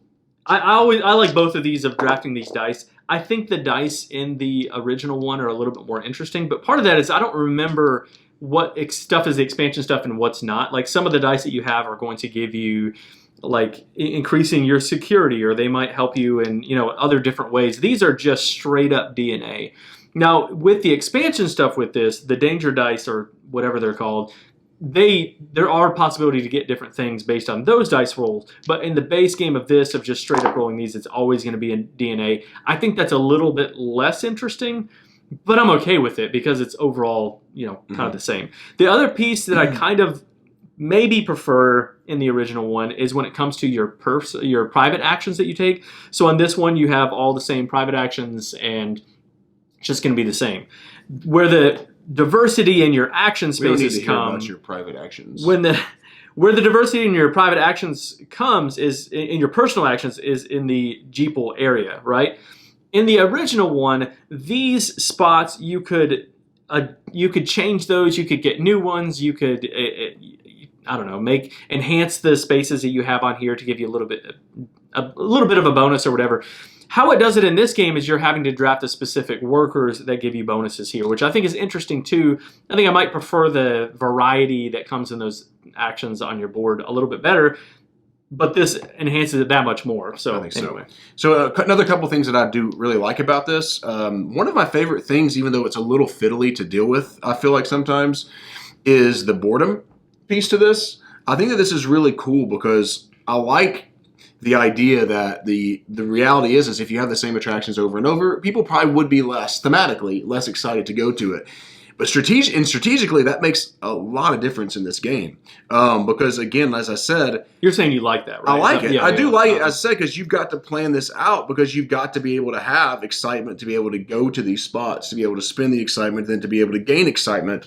both of these of drafting these dice. I think the dice in the original one are a little bit more interesting, but part of that is I don't remember what stuff is the expansion stuff and what's not. Like some of the dice that you have are going to give you like increasing your security, or they might help you in other different ways. These are just straight up DNA. Now, with the expansion stuff with this, the danger dice or whatever they're called, there are possibility to get different things based on those dice rolls. But in the base game of this, of just straight up rolling these, it's always going to be in DNA. I think that's a little bit less interesting, but I'm okay with it because it's overall, kind of the same. The other piece that I kind of maybe prefer in the original one is when it comes to your private actions that you take. So on this one, you have all the same private actions and it's just going to be the same. Where the diversity in your action spaces about your private actions. Where the diversity in your private actions comes is in your personal actions is in the Jeeple area, right? In the original one, these spots you could change those. You could get new ones. You could I don't know, enhance the spaces that you have on here to give you a little bit of a bonus or whatever. How it does it in this game is you're having to draft the specific workers that give you bonuses here, which I think is interesting too. I think I might prefer the variety that comes in those actions on your board a little bit better, but this enhances it that much more. So I think anyway. So another couple things that I do really like about this. One of my favorite things, even though it's a little fiddly to deal with, I feel like sometimes, is the boredom piece to this. I think that this is really cool because I like the idea that the reality is if you have the same attractions over and over, people probably would be thematically less excited to go to it. But strategically, that makes a lot of difference in this game. Because again, as I said, you're saying you like that, right? I like it. Yeah, I do like it, as I said, because you've got to plan this out, because you've got to be able to have excitement to be able to go to these spots, to be able to spend the excitement, then to be able to gain excitement.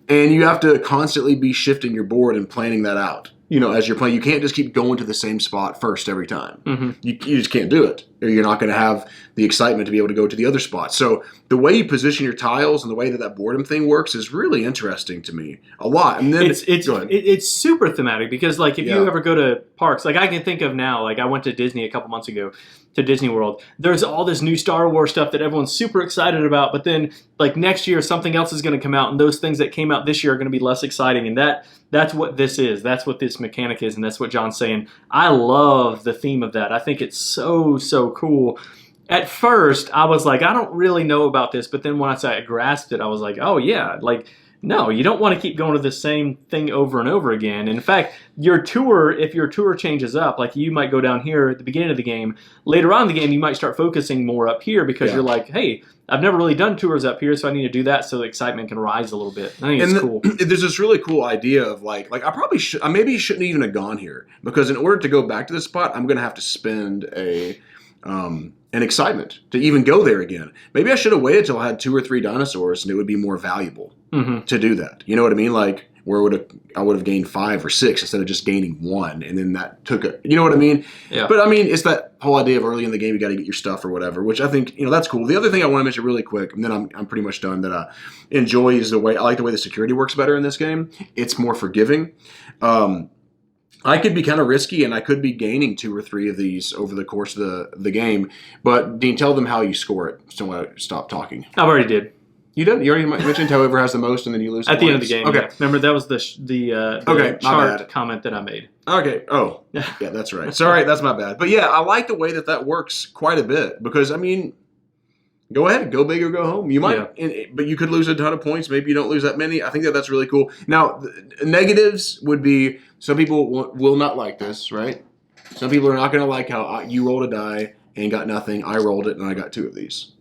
And you have to constantly be shifting your board and planning that out. As you're playing, you can't just keep going to the same spot first every time. Mm-hmm. You just can't do it, or you're not going to have the excitement to be able to go to the other spots. So the way you position your tiles and the way that boredom thing works is really interesting to me a lot. And then it's super thematic because if you ever go to parks, I can think of now, I went to Disney a couple months ago to Disney World. There's all this new Star Wars stuff that everyone's super excited about, but then next year something else is going to come out, and those things that came out this year are going to be less exciting, and that's what this is. That's what this mechanic is, and that's what John's saying. I love the theme of that. I think it's so, so cool. At first, I was like, I don't really know about this, but then once I grasped it, I was like, oh yeah, no, you don't want to keep going to the same thing over and over again. And in fact, if your tour changes up, you might go down here at the beginning of the game. Later on in the game, you might start focusing more up here because you're like, hey, I've never really done tours up here, so I need to do that so the excitement can rise a little bit. I think it's cool. There's this really cool idea of I maybe shouldn't even have gone here, because in order to go back to this spot, I'm going to have to spend an excitement to even go there again. Maybe I should have waited till I had 2 or 3 dinosaurs, and it would be more valuable to do that. You know what I mean? Where I would have gained 5 or 6 instead of just gaining 1, and then that took you know what I mean? Yeah. But I mean, it's that whole idea of early in the game you got to get your stuff or whatever, which I think that's cool. The other thing I want to mention really quick, and then I'm pretty much done, that I enjoy is I like the way the security works better in this game. It's more forgiving. I could be kind of risky, and I could be gaining 2 or 3 of these over the course of the game. But Dean, tell them how you score it. So I stop talking. I already did. You did? You already mentioned whoever has the most, and then you lose at the end of the game. Okay. Yeah. Remember, that was the chart comment that I made. Okay. Oh, yeah, that's right. Sorry, that's my bad. But yeah, I like the way that works quite a bit, because I mean, go ahead, go big or go home. You might, but you could lose a ton of points. Maybe you don't lose that many. I think that's really cool. Now, negatives would be, some people will not like this, right? Some people are not going to like how you rolled a die and got nothing. I rolled it and I got 2 of these.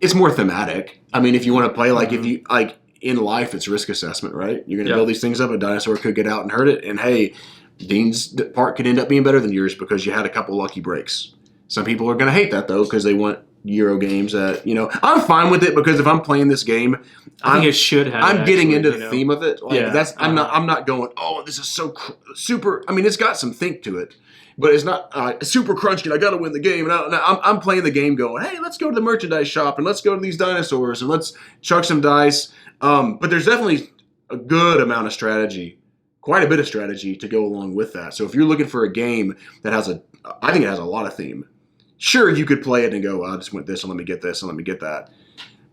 It's more thematic. I mean, if you want to play if you in life, it's risk assessment, right? You're going to build these things up. A dinosaur could get out and hurt it, and hey, Dean's part could end up being better than yours because you had a couple lucky breaks. Some people are going to hate that though, because they want Euro games that I'm fine with it, because if I'm playing this game, I think it should have. I'm getting into the theme of it. I'm not going, oh, this is so super. I mean, it's got some think to it, but it's not super crunchy. I got to win the game. And I'm playing the game going, hey, let's go to the merchandise shop and let's go to these dinosaurs and let's chuck some dice. But there's definitely a good amount of strategy, quite a bit of strategy to go along with that. So if you're looking for a game that I think it has a lot of theme. Sure, you could play it and go, well, I just want this and let me get this and let me get that.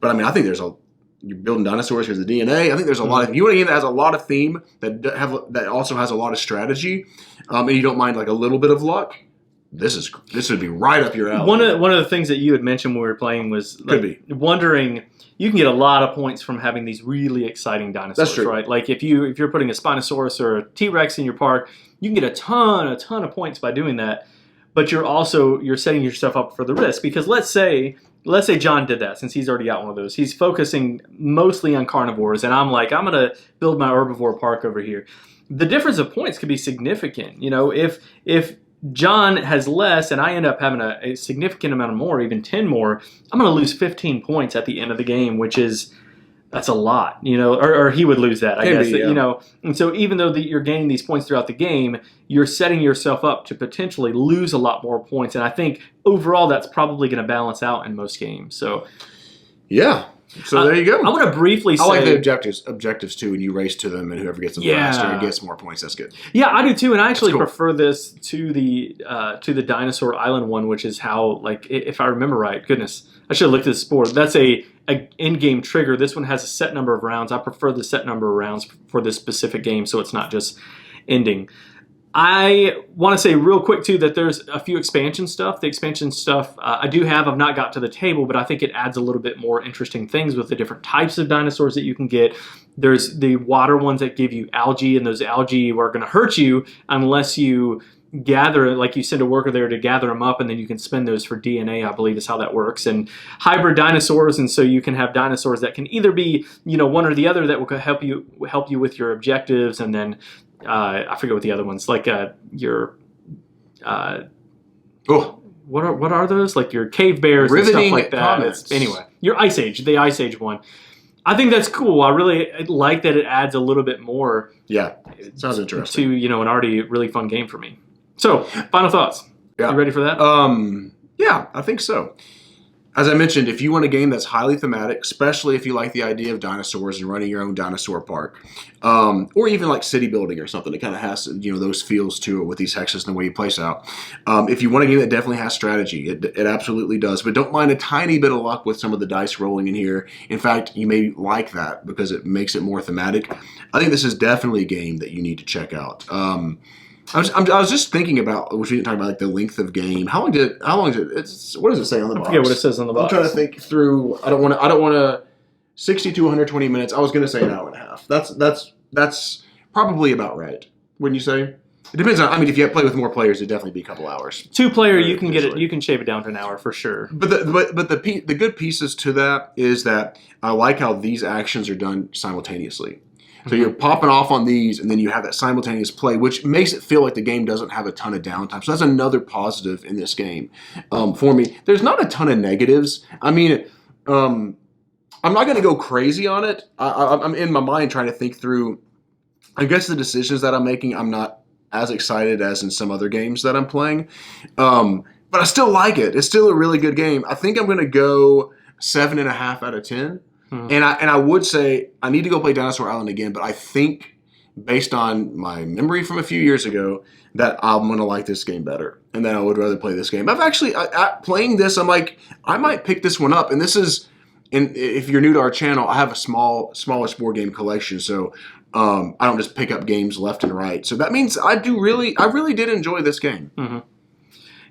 But I mean, I think you're building dinosaurs because of the DNA. I think there's a lot of, if you want a game that has a lot of theme, that also has a lot of strategy, and you don't mind a little bit of luck, this would be right up your alley. One of the things that you had mentioned when we were playing was wondering. You can get a lot of points from having these really exciting dinosaurs, right? Like if you're putting a Spinosaurus or a T-Rex in your park, you can get a ton of points by doing that. But you're setting yourself up for the risk, because let's say John did that, since he's already got one of those. He's focusing mostly on carnivores, and I'm like, I'm gonna build my herbivore park over here. The difference of points could be significant. If John has less and I end up having a significant amount of more, even 10 more, I'm going to lose 15 points at the end of the game, that's a lot, or he would lose that, I guess. Yeah. And so even though you're gaining these points throughout the game, you're setting yourself up to potentially lose a lot more points. And I think overall that's probably going to balance out in most games. So, yeah. So there you go. I want to briefly say... I like the objectives too, and you race to them, and whoever gets them faster and gets more points, that's good. Yeah, I do too, and I actually prefer this to the Dinosaur Island one, which is how, like, if I remember right, goodness, I should have looked at the sport. That's a in-game trigger. This one has a set number of rounds. I prefer the set number of rounds for this specific game, so it's not just ending. I want to say real quick, too, that there's a few expansion stuff. The expansion stuff I've not got to the table, but I think it adds a little bit more interesting things with the different types of dinosaurs that you can get. There's the water ones that give you algae, and those algae are going to hurt you unless you gather, like you send a worker there to gather them up, and then you can spend those for DNA, I believe is how that works. And hybrid dinosaurs, and so you can have dinosaurs that can either be, one or the other that will help you with your objectives, and then I forget what the other ones, like your what are those, like your cave bears and stuff like that. Anyway, your the Ice Age one. I think that's cool. I really like that it adds a little bit more. Yeah, sounds interesting to an already really fun game for me. So, final thoughts. Yeah. You ready for that? Yeah, I think so. As I mentioned, if you want a game that's highly thematic, especially if you like the idea of dinosaurs and running your own dinosaur park, or even like city building or something, it kind of has those feels to it with these hexes and the way you place out. If you want a game that definitely has strategy, it absolutely does. But don't mind a tiny bit of luck with some of the dice rolling in here. In fact, you may like that because it makes it more thematic. I think this is definitely a game that you need to check out. I was just thinking about, which we didn't talk about, like the length of game. How long is it? What does it say on the box? I forget what it says on the box. I'm trying to think through. I don't want to 60 to 120 minutes. I was going to say an hour and a half. That's probably about right. Wouldn't you say? It depends on. I mean, if you play with more players, it'd definitely be a couple hours. 2-player, you can get it. You can shave it down to an hour for sure. But the good pieces to that is that I like how these actions are done simultaneously. So you're popping off on these, and then you have that simultaneous play, which makes it feel like the game doesn't have a ton of downtime. So that's another positive in this game for me. There's not a ton of negatives. I mean, I'm not going to go crazy on it. I'm in my mind trying to think through, I guess, the decisions that I'm making. I'm not as excited as in some other games that I'm playing. But I still like it. It's still a really good game. I think I'm going to go 7.5 out of 10. Mm-hmm. And I would say I need to go play Dinosaur Island again, but I think based on my memory from a few years ago that I'm going to like this game better and that I would rather play this game. I've actually, playing this, I'm like, I might pick this one up. And this is, and if you're new to our channel, I have a smaller board game collection. So I don't just pick up games left and right. So that means I really did enjoy this game. Mm-hmm.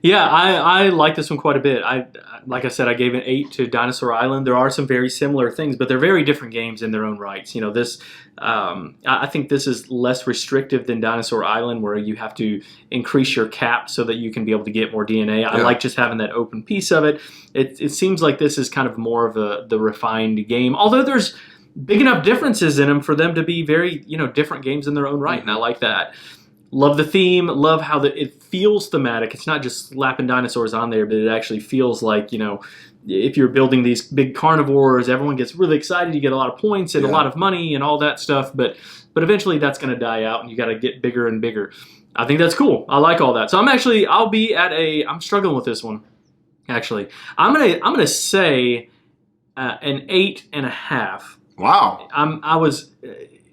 Yeah, I like this one quite a bit. Like I said, I gave an 8 to Dinosaur Island. There are some very similar things, but they're very different games in their own rights. I think this is less restrictive than Dinosaur Island, where you have to increase your cap so that you can be able to get more DNA. I like just having that open piece of it. It seems like this is kind of more of the refined game, although there's big enough differences in them for them to be very different games in their own right, and I like that. Love the theme. Love how it feels thematic. It's not just slapping dinosaurs on there, but it actually feels like, if you're building these big carnivores, everyone gets really excited. You get a lot of points and a lot of money and all that stuff. But eventually that's going to die out, and you got to get bigger and bigger. I think that's cool. I like all that. So I'm struggling with this one. Actually, I'm gonna say an 8.5. Wow.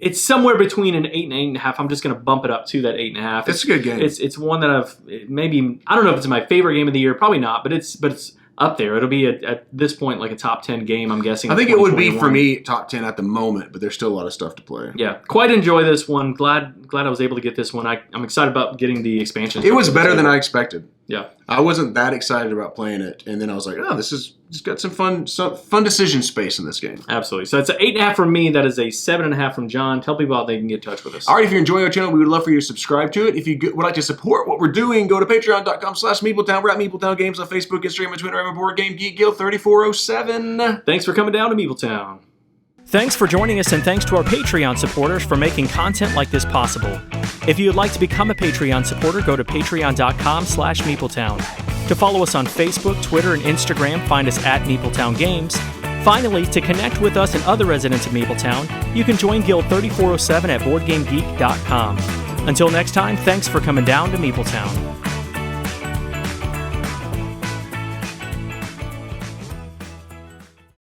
It's somewhere between an 8 and 8.5. I'm just going to bump it up to that 8.5. It's a good game. It's one that I don't know if it's my favorite game of the year. Probably not, but it's up there. It'll be at this point like a top 10 game, I'm guessing. I think it would be for me top 10 at the moment, but there's still a lot of stuff to play. Yeah, quite enjoy this one. Glad I was able to get this one. I'm excited about getting the expansion. It was better than I expected. Yeah. I wasn't that excited about playing it, and then I was like, oh, this is just got some fun decision space in this game. Absolutely. So it's an 8.5 from me. That is a 7.5 from John. Tell people how they can get in touch with us. All right, if you're enjoying our channel, we would love for you to subscribe to it. If you would like to support what we're doing, go to patreon.com/Meepletown. We're at Meepletown Games on Facebook, Instagram, and Twitter. I'm a Board Game Geek Guild 3407. Thanks for coming down to Meepletown. Thanks for joining us, and thanks to our Patreon supporters for making content like this possible. If you'd like to become a Patreon supporter, go to patreon.com/Meepletown. To follow us on Facebook, Twitter, and Instagram, find us at Meepletown Games. Finally, to connect with us and other residents of Meepletown, you can join Guild 3407 at BoardGameGeek.com. Until next time, thanks for coming down to Meepletown.